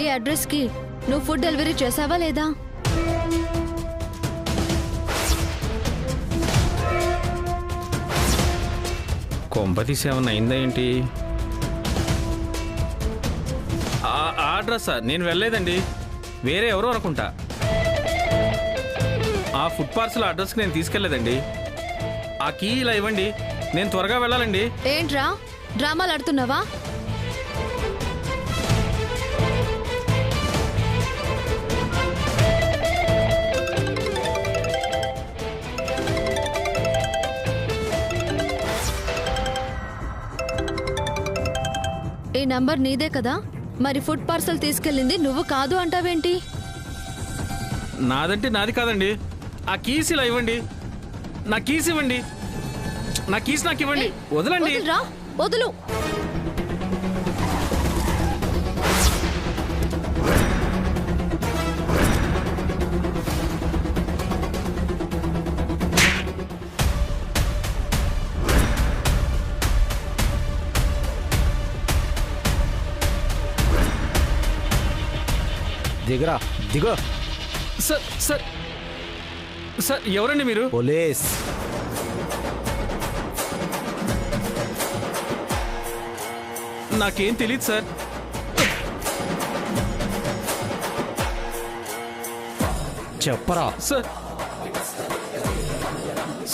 ఈ అడ్రస్కి నువ్వు ఫుడ్ డెలివరీ చేసావా లేదా? కొంపతీసి ఏమన్నా అయిందా ఏంటి? ఆ అడ్రస్ నేను వెళ్ళలేదండి, వేరే ఎవరో అనుకుంటా. ఆ ఫుడ్ పార్సల్ అడ్రస్కి నేను తీసుకెళ్లేదండి. ఆ కీ ఇలా ఇవ్వండి, నేను త్వరగా వెళ్ళాలండి. ఏంట్రా డ్రామాలు ఆడుతున్నావా? ఈ నంబర్ నీదే కదా, మరి ఫుడ్ పార్సల్ తీసుకెళ్ళింది నువ్వు కాదు అంటావేంటి? నాదంటే నాది కాదండి. ఆ కీస్ ఇలా ఇవ్వండి, నా కీస్ ఇవ్వండి, నా కీస్ నాకు ఇవ్వండి. వదలండి. వదులురా, వదులు. దిగరా, దిగో. సార్ సార్ సార్, ఎవరండి మీరు? పోలీస్. నాకేం తెలియదు సార్. చెప్పరా. సార్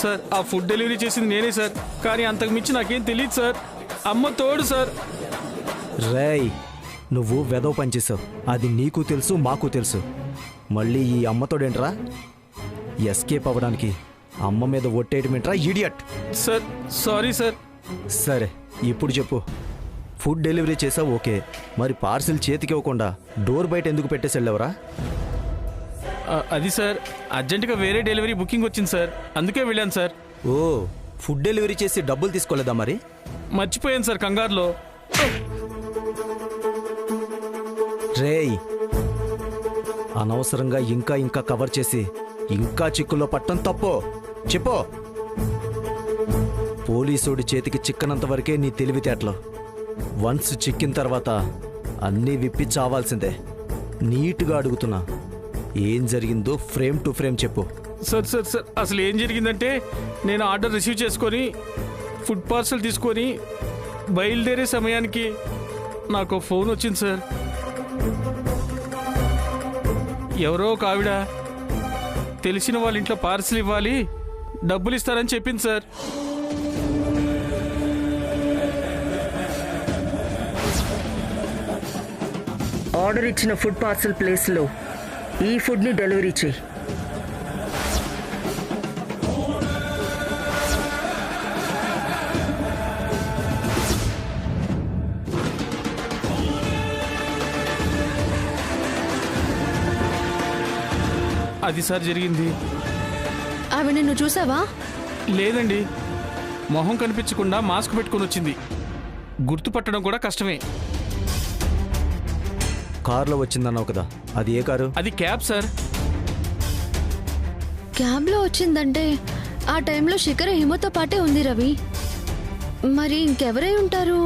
సార్, ఆ ఫుడ్ డెలివరీ చేసింది నేనే సార్, కానీ అంతకు మించి నాకేం తెలియదు సార్. అమ్మ తోడు సార్. రేయ్, నువ్వు వెదవ పనిచేసావు, అది నీకు తెలుసు, మాకు తెలుసు. మళ్ళీ ఈ అమ్మతోడేంట్రా? ఎస్కేప్ అవ్వడానికి అమ్మ మీద ఒట్టేయటమేంట్రా, ఇడియట్. Sir sorry sir. సరే, ఇప్పుడు చెప్పు. ఫుడ్ డెలివరీ చేసావు ఓకే, మరి పార్సిల్ చేతికి ఇవ్వకుండా డోర్ బయట ఎందుకు పెట్టేసి వెళ్ళావురా? అది సార్, అర్జెంటుగా వేరే డెలివరీ బుకింగ్ వచ్చింది సార్, అందుకే వెళ్ళాను సార్. ఓ, ఫుడ్ డెలివరీ చేసి డబ్బులు తీసుకోలేదా మరి? మర్చిపోయాను సార్ కంగారులో. రేయ్, అనవసరంగా ఇంకా ఇంకా కవర్ చేసి ఇంకా చిక్కుల్లో పట్టం తప్పో చెప్పో. పోలీసుడి చేతికి చిక్కనంత వరకే నీ తెలివితేటలు. వన్స్ చిక్కిన తర్వాత అన్నీ విప్పి చావాల్సిందే. నీట్గా అడుగుతున్నా, ఏం జరిగిందో ఫ్రేమ్ టు ఫ్రేమ్ చెప్పు. సార్ సార్ సార్, అసలు ఏం జరిగిందంటే, నేను ఆర్డర్ రిసీవ్ చేసుకొని ఫుడ్ పార్సల్ తీసుకొని బయలుదేరే సమయానికి నాకు ఫోన్ వచ్చింది సార్. ఎవరో ఒక ఆవిడ తెలిసిన వాళ్ళ ఇంట్లో పార్సిల్ ఇవ్వాలి, డబ్బులు ఇస్తారని చెప్పింది సార్. ఆర్డర్ ఇచ్చిన ఫుడ్ పార్సల్ ప్లేస్లో ఈ ఫుడ్ని డెలివరీ చేయి. అది సార్ జరిగింది. ఆవిడ నిన్ను చూసావా? లేదండి, మొహం కనిపించకుండా మాస్క్ పెట్టుకొని వచ్చింది, గుర్తుపట్టడం కూడా కష్టమే. కారులో వచ్చిందన్నావు కదా, అది ఏ కారు? అది క్యాబ్ సార్. క్యాబ్లో వచ్చిందంటే ఆ టైంలో శిఖర హిమతో పాటే ఉంది రవి. మరి ఇంకెవరై ఉంటారు?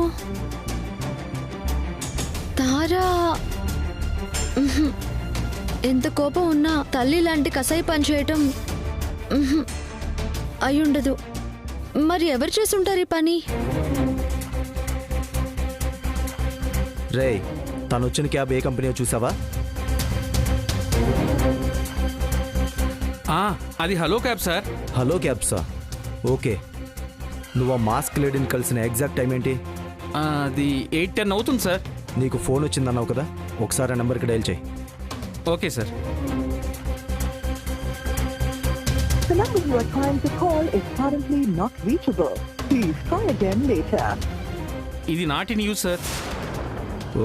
తారా. ఉహుం. ఎంత కోపం ఉన్నా తల్లి లాంటి కసాయి పని చేయటం అయ్యుండదు. మరి ఎవరు చేసుంటారు ఈ పని? రేయ్, తను వచ్చిన క్యాబ్ ఏ కంపెనీయో చూసావా? అది హలో క్యాబ్ సార్. హలో క్యాబ్సా? ఓకే. నువ్వు ఆ మాస్క్ లేడీని కలిసిన ఎగ్జాక్ట్ టైం ఏంటి? అది 8:10 అవుతుంది సార్. నీకు ఫోన్ వచ్చిందన్నావు కదా, ఒకసారి ఆ నెంబర్కి డయల్ చేయి. Okay sir. The number you are trying to call is currently not reachable. Please try again later. ఇది నాట్ ఇన్ యూజ్ సార్.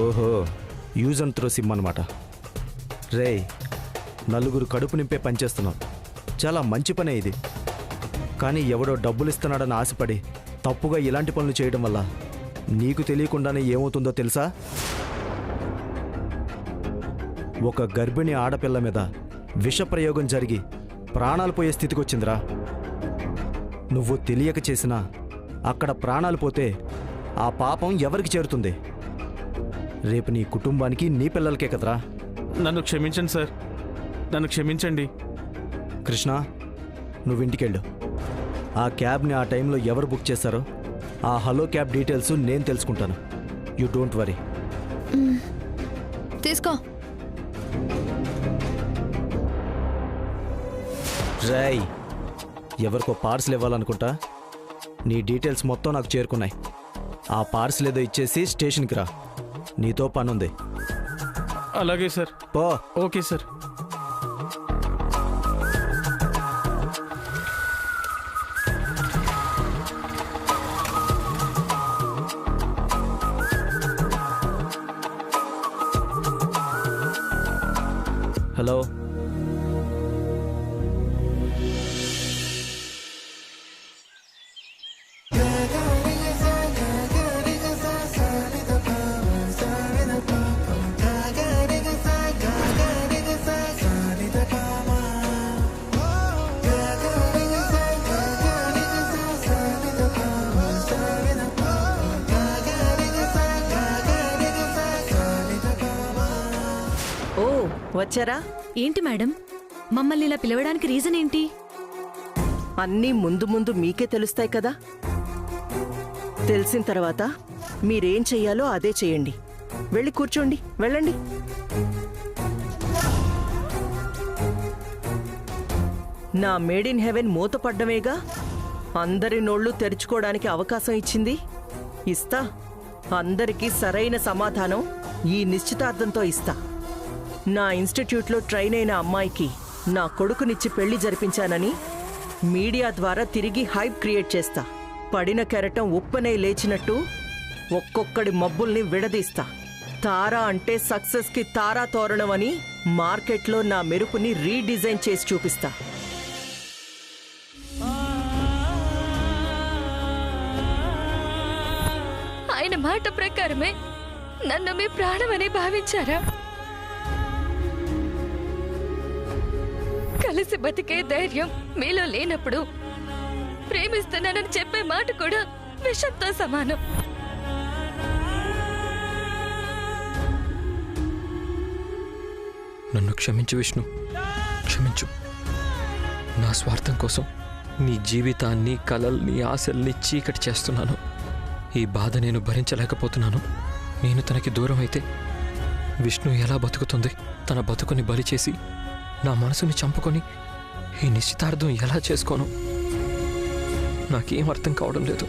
ఓహో, యూజ్ అండ్ త్రో సిమ్ అనమాట. రేయ్, నలుగురు కడుపు నింపే పనిచేస్తున్నావు, చాలా మంచి పనే ఇది. కానీ ఎవడో డబ్బులు ఇస్తున్నాడని ఆశపడి తప్పుగా ఇలాంటి పనులు చేయడం వల్ల నీకు తెలియకుండానే ఏమవుతుందో తెలుసా? ఒక గర్భిణీ ఆడపిల్ల మీద విషప్రయోగం జరిగి ప్రాణాలు పోయే స్థితికి వచ్చిందిరా. నువ్వు తెలియక చేసినా అక్కడ ప్రాణాలు పోతే ఆ పాపం ఎవరికి చేరుతుంది? రేపు నీ కుటుంబానికి నీ పిల్లలకే కదరా. నన్ను క్షమించండి సార్, నన్ను క్షమించండి. కృష్ణ, నువ్వు ఇంటికెళ్ళు. ఆ క్యాబ్ని ఆ టైంలో ఎవరు బుక్ చేశారో ఆ హలో క్యాబ్ డీటెయిల్స్ నేను తెలుసుకుంటాను. You don't worry. తీసుకో. రై, ఎవరికో పార్సిల్ ఇవ్వాలనుకుంటా. నీ డీటెయిల్స్ మొత్తం నాకు చేరుకున్నాయి. ఆ పార్సిల్ ఏదో ఇచ్చేసి స్టేషన్కి రా, నీతో పనుంది. అలాగే సార్. పో. Okay sir. హలో, ఓ వచ్చారా? ఏంటి మేడం, మమ్మల్ని ఇలా పిలవడానికి రీజన్ ఏంటి? అన్నీ ముందు ముందు మీకే తెలుస్తాయి కదా. తెలిసిన తర్వాత మీరేం చెయ్యాలో అదే చేయండి. వెళ్ళి కూర్చోండి, వెళ్ళండి. నా మేడ్ ఇన్ హెవెన్ మూతపడ్డమేగా అందరి నోళ్లు తెరుచుకోవడానికి అవకాశం ఇచ్చింది. ఇస్తా, అందరికీ సరైన సమాధానం ఈ నిశ్చితార్థంతో ఇస్తా. నా ఇన్స్టిట్యూట్లో ట్రైన్ అయిన అమ్మాయికి నా కొడుకునిచ్చి పెళ్లి జరిపించానని మీడియా ద్వారా తిరిగి హైప్ క్రియేట్ చేస్తా. పడిన కెరటం ఉప్పనే లేచినట్టు ఒక్కొక్కడి మబ్బుల్ని విడదీస్తా. తారా అంటే సక్సెస్కి తారా తోరణం అని మార్కెట్లో నా మెరుపుని రీడిజైన్ చేసి చూపిస్తా. ఆయన మాట ప్రకారమే నన్ను మీ ప్రాణమని భావించారా? కలిసి బతికే ధైర్యం మీలో లేనప్పుడు ప్రేమిస్తున్నానని చెప్పే మాట కూడా విషంతో సమానం. నన్ను క్షమించు విష్ణు, క్షమించు. నా స్వార్థం కోసం నీ జీవితాన్ని, కలల్ని, ఆశల్ని చీకటి చేస్తున్నాను. ఈ బాధ నేను భరించలేకపోతున్నాను. నేను తనకి దూరం అయితే విష్ణు ఎలా బతుకుతుంది? తన బతుకుని బలి చేసి నా మనసుని చంపుకొని ఈ నిశ్చితార్థం ఎలా చేసుకోను? నాకేం అర్థం కావడం లేదు.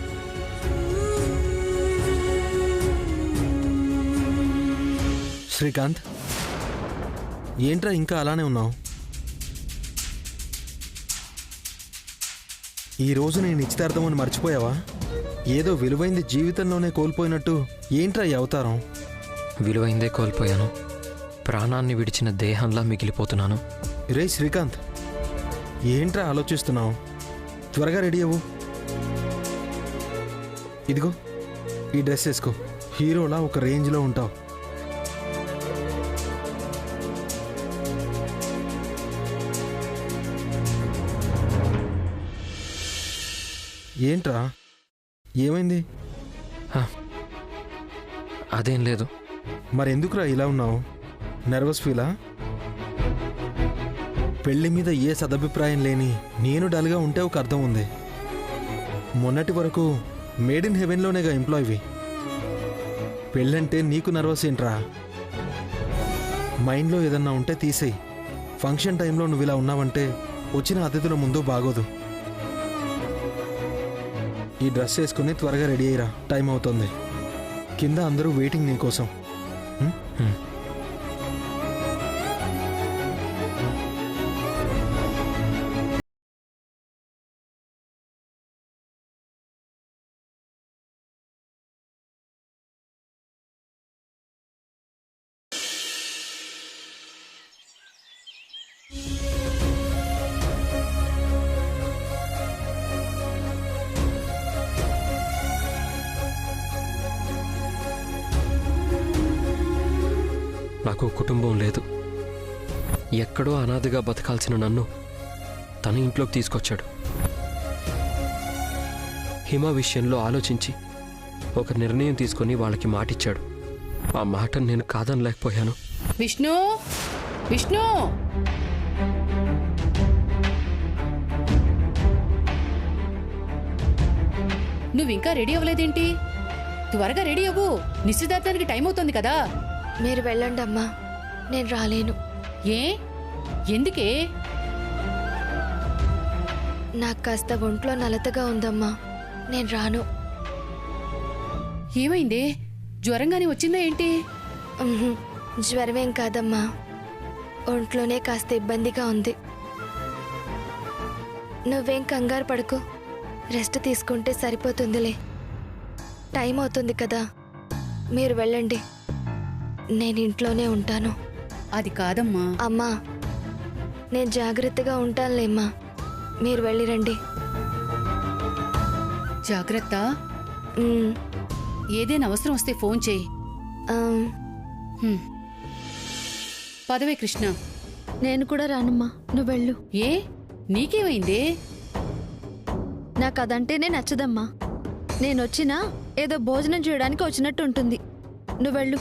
శ్రీకాంత్, ఏంట్రా ఇంకా అలానే ఉన్నావు? ఈరోజు నేను నిశ్చితార్థం అని మర్చిపోయావా? ఏదో విలువైంది జీవితంలోనే కోల్పోయినట్టు ఏంట్రా ఈ అవతారం? విలువైందే కోల్పోయాను. ప్రాణాన్ని విడిచిన దేహంలా మిగిలిపోతున్నాను. రే శ్రీకాంత్, ఏంట్రా ఆలోచిస్తున్నావు? త్వరగా రెడీ అవ్వు. ఇదిగో ఈ డ్రెస్ వేసుకో. హీరోలా ఒక రేంజ్లో ఉంటావు. ఏంట్రా, ఏమైంది? అదేం లేదు. మరెందుకురా ఇలా ఉన్నావు? నర్వస్ ఫీలా? పెళ్లి మీద ఏ సదభిప్రాయం లేని నేను డల్గా ఉంటే ఒక అర్థం ఉంది. మొన్నటి వరకు మేడ్ ఇన్ హెవెన్లోనేగా ఎంప్లాయ్వి. పెళ్ళంటే నీకు నర్వస్ ఏంట్రా? మైండ్లో ఏదన్నా ఉంటే తీసేయి. ఫంక్షన్ టైంలో నువ్వు ఇలా ఉన్నావంటే వచ్చిన అతిథుల ముందు బాగోదు. ఈ డ్రెస్ వేసుకుని త్వరగా రెడీ అయ్యిరా, టైం అవుతుంది. కింద అందరూ వెయిటింగ్ నీకోసం. నాకు కుటుంబం లేదు. ఎక్కడో అనాథగా బతకాల్సిన నన్ను తన ఇంట్లోకి తీసుకొచ్చాడు. హిమ విషయంలో ఆలోచించి ఒక నిర్ణయం తీసుకొని వాళ్ళకి మాటిచ్చాడు. ఆ మాటను నేను కాదనలేకపోయాను. విష్ణు విష్ణు నువ్వింకా రెడీ అవ్వలేదేంటి? త్వరగా రెడీ అవ్వు, నిశ్చితార్థానికి టైం అవుతుంది కదా. మీరు వెళ్ళండి అమ్మా, నేను రాలేను. ఏ ఎందుకే? నాకు కాస్త ఒంట్లో నలతగా ఉందమ్మా, నేను రాను. ఏమైందే? జ్వరంగానే వచ్చిందా ఏంటి? ఉహుం, జ్వరమేం కాదమ్మా, ఒంట్లోనే కాస్త ఇబ్బందిగా ఉంది. నువ్వేం కంగారు పడకు, రెస్ట్ తీసుకుంటే సరిపోతుందిలే. టైం అవుతుంది కదా, మీరు వెళ్ళండి, నేను ఇంట్లోనే ఉంటాను. అది కాదమ్మా. అమ్మా, నేను జాగ్రత్తగా ఉంటానులేమ్మా, మీరు వెళ్ళిరండి. జాగ్రత్త. ఉమ్, ఏదైనా అవసరం వస్తే ఫోన్ చేయి. ఆమ్, పదవే కృష్ణ. నేను కూడా రానమ్మా, నువ్వు వెళ్ళు. ఏ నీకేమైందే? నాకు అదంటేనే నచ్చదమ్మా. నేనొచ్చినా ఏదో భోజనం చేయడానికి వచ్చినట్టు ఉంటుంది. నువ్వు వెళ్ళు.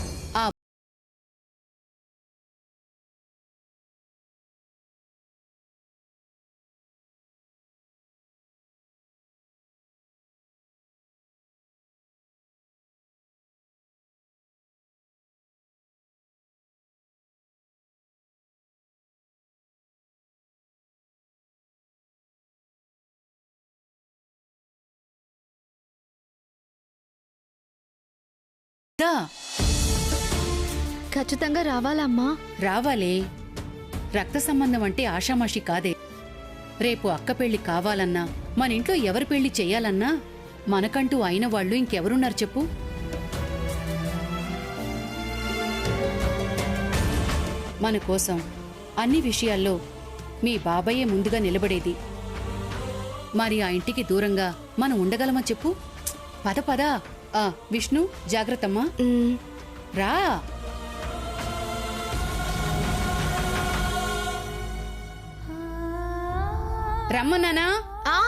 దా, ఖచ్చితంగా రావాలమ్మా. రావాలే. రక్త సంబంధం అంటే ఆషామాషి కాదే. రేపు అక్క పెళ్లి కావాలన్నా, మన ఇంట్లో ఎవరి పెళ్లి చెయ్యాలన్నా మనకంటూ అయిన వాళ్ళు ఇంకెవరున్నారు చెప్పు? మన కోసం అన్ని విషయాల్లో మీ బాబాయే ముందుగా నిలబడేది. మరి ఆ ఇంటికి దూరంగా మనం ఉండగలమా చెప్పు? పద పద. విష్ణు, జాగ్రత్తమ్మా. ఉమ్, రా. రమ్మన్నానా? ఆ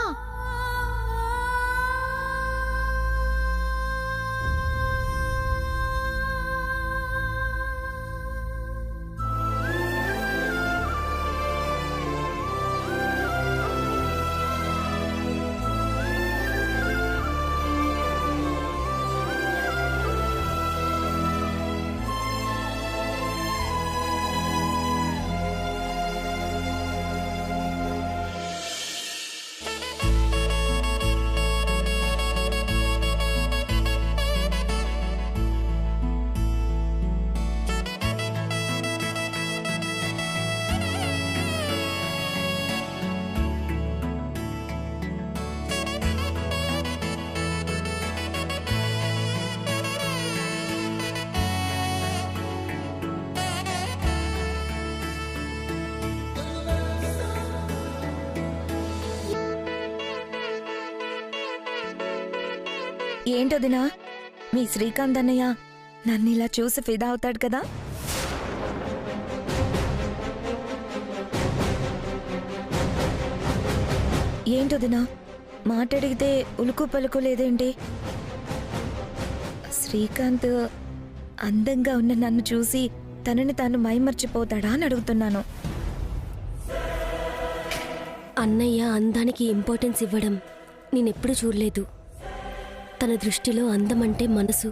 ఏంటొదినా, మీ శ్రీకాంత్ అన్నయ్య నన్ను ఇలా చూసి ఫిదా అవుతాడు కదా. ఏంటొదినా, మాట్లాడిగితే ఉలుకు పలుకు లేదేంటి? శ్రీకాంత్ అందంగా ఉన్న నన్ను చూసి తనని తాను మైమర్చిపోతాడా అని అడుగుతున్నాను. అన్నయ్య అందానికి ఇంపార్టెన్స్ ఇవ్వడం నేనెప్పుడు చూడలేదు. తన దృష్టిలో అందం అంటే మనసు.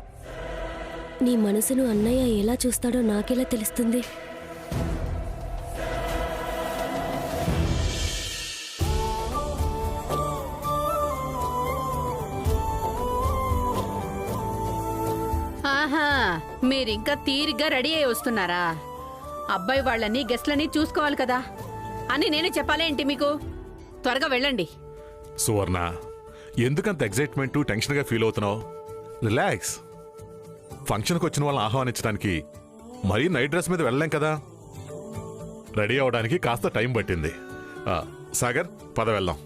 నీ మనసును అన్నయ్య ఎలా చూస్తాడో నాకెలా తెలుస్తుంది? ఆహా, మీరింకా తీరిగ్గా రెడీ అయి వస్తున్నారా? అబ్బాయి వాళ్ళని గెస్ట్లని చూసుకోవాలి కదా అని నేనే చెప్పాలేంటి మీకు? త్వరగా వెళ్ళండి. సువర్ణ, ఎందుకంత ఎగ్జైట్మెంట్, టెన్షన్గా ఫీల్ అవుతున్నావు? రిలాక్స్. ఫంక్షన్కి వచ్చిన వాళ్ళని ఆహ్వానించడానికి మరీ నైట్ డ్రెస్ మీద వెళ్ళలేం కదా. రెడీ అవడానికి కాస్త టైం పట్టింది. సాగర్, పద వెళ్దాం.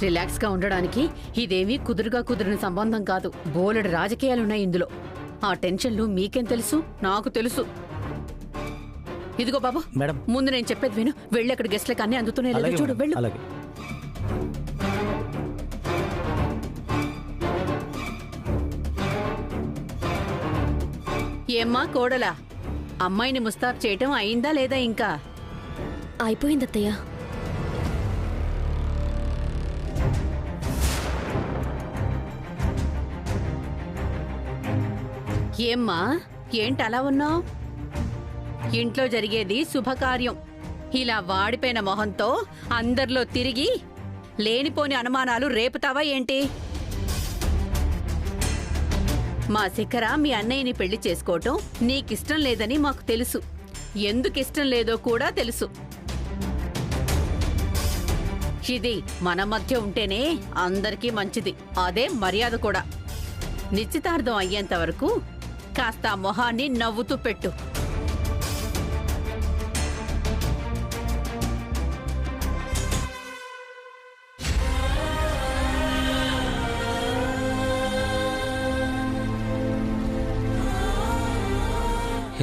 రిలాక్స్ గా ఉండడానికి ఇదేమీ కుదిరిన సంబంధం కాదు. బోలెడు రాజకీయాలున్నాయి ఇందులో. ఆ టెన్షన్లు మీకేం తెలుసు? నాకు తెలుసు. ఇదిగో బాబు, మేడం, ముందు నేను చెప్పేది విను. వెళ్ళి అక్కడ గెస్ట్లకు అన్ని అందుతున్నాయి లేదో చూడు. వెళ్ళు. అలాగే. ఏమ్మా కోడలా, అమ్మాయిని ముస్తాబ్ చేయటం అయిందా లేదా ఇంకా? అయిపోయింది అత్తయ్య. ఏమ్మా ఏంటలా ఉన్నావు? ఇంట్లో జరిగేది శుభకార్యం. ఇలా వాడిపోయిన మొహంతో అందరిలో తిరిగి లేనిపోని అనుమానాలు రేపుతావా ఏంటి? మా శిఖర మీ అన్నయ్యని పెళ్లి చేసుకోవటం నీకిష్టం లేదని మాకు తెలుసు. ఎందుకిష్టం లేదో కూడా తెలుసు. ఇది మన మధ్య ఉంటేనే అందరికీ మంచిది. అదే మర్యాద కూడా. నిశ్చితార్థం అయ్యేంత వరకు కాస్త మొహాన్ని నవ్వుతూ పెట్టు.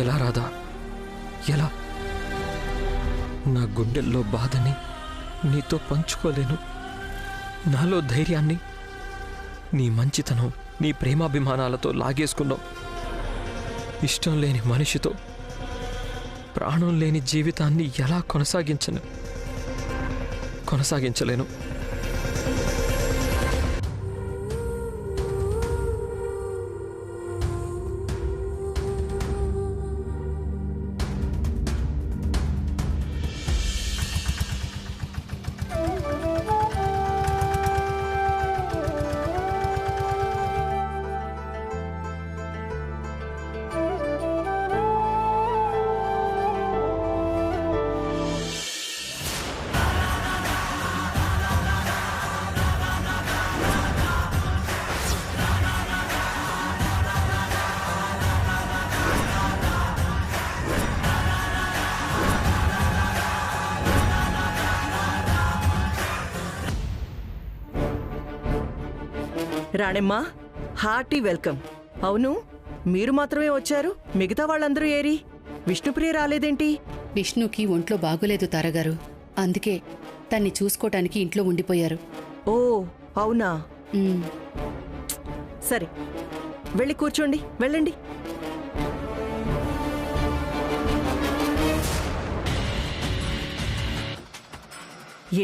ఎలా రాధా, ఎలా? నా గుండెల్లో బాధని నీతో పంచుకోలేను. నాలో ధైర్యాన్ని నీ మంచితనం, నీ ప్రేమాభిమానాలతో లాగేసుకున్నావు. ఇష్టం లేని మనిషితో ప్రాణం లేని జీవితాన్ని ఎలా కొనసాగించలేను. రాణెమ్మా, హార్టీ వెల్కమ్. అవును, మీరు మాత్రమే వచ్చారు, మిగతా వాళ్ళందరూ ఏరి? విష్ణుప్రియ రాలేదేంటి? విష్ణుకి ఒంట్లో బాగోలేదు తారగారు, అందుకే తన్ని చూసుకోటానికి ఇంట్లో ఉండిపోయారు. ఓ అవునా? సరే, వెళ్ళి కూర్చోండి, వెళ్ళండి.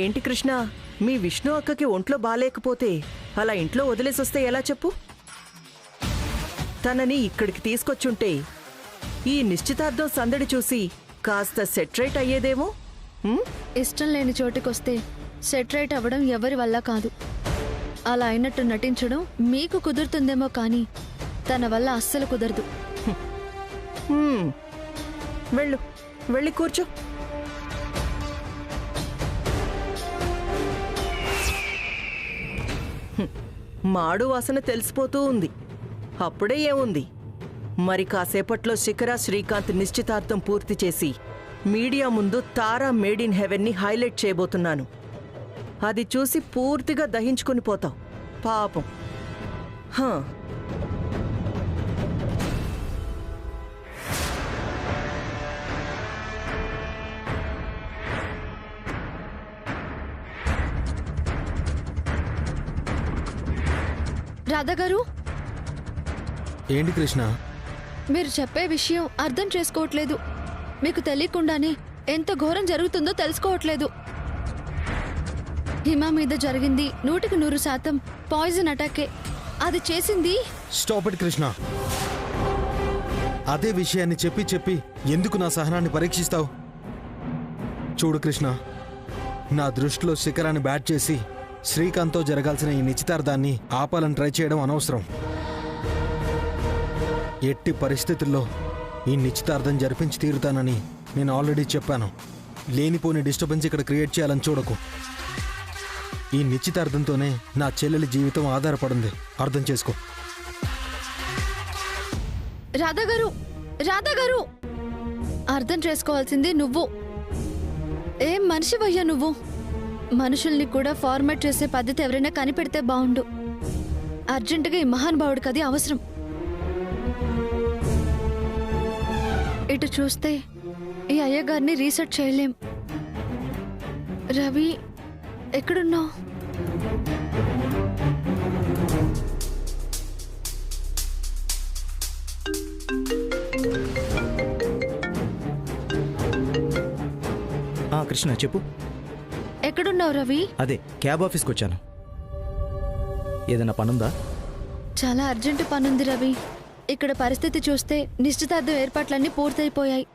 ఏంటి కృష్ణ, మీ విష్ణు అక్కకి ఒంట్లో బాలేకపోతే అలా ఇంట్లో వదిలేసొస్తే ఎలా చెప్పు? తనని ఇక్కడికి తీసుకొచ్చుంటే ఈ నిశ్చితార్థం సందడి చూసి కాస్త సెట్రైట్ అయ్యేదేమో. ఇష్టం లేని చోటుకొస్తే సెట్రైట్ అవ్వడం ఎవరి వల్ల కాదు. అలా అయినట్టు నటించడం మీకు కుదురుతుందేమో కానీ తన వల్ల అస్సలు కుదరదు. వెళ్ళు, వెళ్ళి కూర్చో. మాడు వాసన తెలిసిపోతూ ఉంది. అప్పుడే ఏముంది, మరి కాసేపట్లో శిఖర శ్రీకాంత్ నిశ్చితార్థం పూర్తి చేసి మీడియా ముందు తారా మేడ్ ఇన్ హెవెన్ ని హైలైట్ చేయబోతున్నాను. అది చూసి పూర్తిగా దహించుకుని పోతావు పాపం. రాధా గారు, ఏంటి కృష్ణ? మీరు చెప్పే విషయం అర్థం చేసుకోవట్లేదు. మీకు తెలియకుండానే ఎంత ఘోరం జరుగుతుందో తెలుసుకోవట్లేదు. హిమ మీద జరిగింది 100% పాయిజన్ అటాకే. అది చేసింది. Stop it Krishna. అదే విషయాన్ని చెప్పి చెప్పి ఎందుకు నా సహనాన్ని పరీక్షిస్తావు? చూడు కృష్ణ, నా దృష్టిలో శిఖరాన్ని బ్యాట్ చేసి శ్రీకాంత్తో జరగాల్సిన ఈ నిశ్చితార్థాన్ని ఆపాలని ట్రై చేయడం అనవసరం. ఎట్టి పరిస్థితుల్లో ఈ నిశ్చితార్థం జరిపించి తీరుతానని నేను ఆల్రెడీ చెప్పాను. లేనిపోని డిస్టర్బెన్స్ ఇక్కడ క్రియేట్ చేయాలని చూడకు. ఈ నిశ్చితార్థంతోనే నా చెల్లెలి జీవితం ఆధారపడింది, అర్థం చేసుకో. రాధా గారు, రాధా గారు, అర్థం చేసుకోవాల్సింది నువ్వు. ఏం మనిషివయ్యా నువ్వు? మనుషుల్ని కూడా ఫార్మాట్ చేసే పద్ధతి ఎవరైనా కనిపెడితే బాగుండు. అర్జెంటుగా ఈ మహానుభావుడికి అది అవసరం. ఇటు చూస్తే ఈ అయ్యగారిని రీసెర్చ్ చేయలేం. రవి, ఎక్కడున్నావు? కృష్ణ చెప్పు. ఎక్కడున్నావు రవి? అదే క్యాబ్ ఆఫీస్కి వచ్చాను. ఏదైనా పనుందా? చాలా అర్జెంటు పనుంది రవి. ఇక్కడ పరిస్థితి చూస్తే నిశ్చితార్థం ఏర్పాట్లన్నీ పూర్తయిపోయాయి.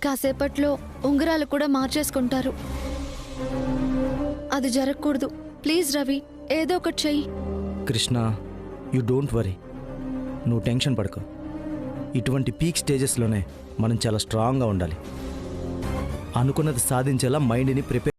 కాసేపట్లో ఉంగరాలు కూడా మార్చేసుకుంటారు. అది జరగకూడదు. ప్లీజ్ రవి, ఏదో ఒకటి చెయ్యి. Krishna, you don't worry. నువ్వు టెన్షన్ పడకు. ఇటువంటి పీక్ స్టేజెస్లోనే మనం చాలా స్ట్రాంగ్గా ఉండాలి. అనుకున్నది సాధించేలా మైండ్ని ప్రిపేర్